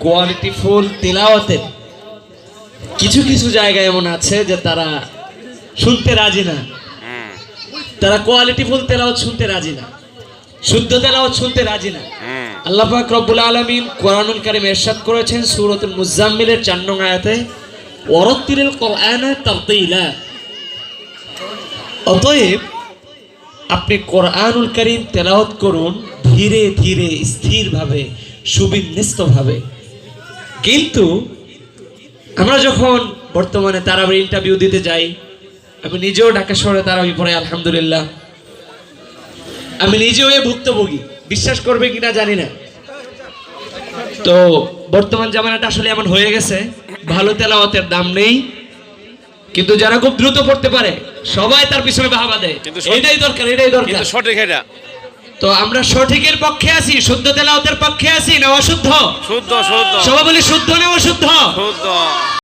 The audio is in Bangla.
কোয়ালিটিফুল তেলাওয়াতের কিছু কিছু জায়গায় এমন আছে যে তারা শুনতে রাজি না, তারা কোয়ালিটিফুল তেলাওয়াত শুনতে রাজি না, শুদ্ধ তেলাওয়াত শুনতে রাজি না। আল্লাহ পাক রব্বুল আলামিন কোরআনুল কারীমে ইরশাদ করেছেন সূরাতুল মুজাম্মিলের ৪ নং আয়াতে, ওয়ারাত্তিলিল কোরআনা তারতিলা। অতএব আপনি কোরআনুল কারীম তেলাওয়াত করুন ধীরে ধীরে, স্থিরভাবে, সুবিন্যস্তভাবে। কিন্তু আমরা যখন বর্তমানে তারাবির ইন্টারভিউ দিতে যাই, আমি নিজেও ঢাকা শহরে তারাবি পড়ে আলহামদুলিল্লাহ, আমি নিজেও এ ভুক্তভোগী, বিশ্বাস করবে কিনা জানি না। তো বর্তমান জামানাটা আসলে এমন হয়ে গেছে, ভালো তেলাওয়াতের দাম নেই, কিন্তু যারা খুব দ্রুত পড়তে পারে সবাই তার পিছনে বাহাবা দেয়, এটাই দরকার, এটাই দরকার। সঠিক এটা। তো আমরা সঠিকের পক্ষে আছি, শুদ্ধ তেলাওয়াতের পক্ষে আছি না অশুদ্ধ? শুদ্ধ শুদ্ধ। সবাই বলি শুদ্ধ না অশুদ্ধ? শুদ্ধ।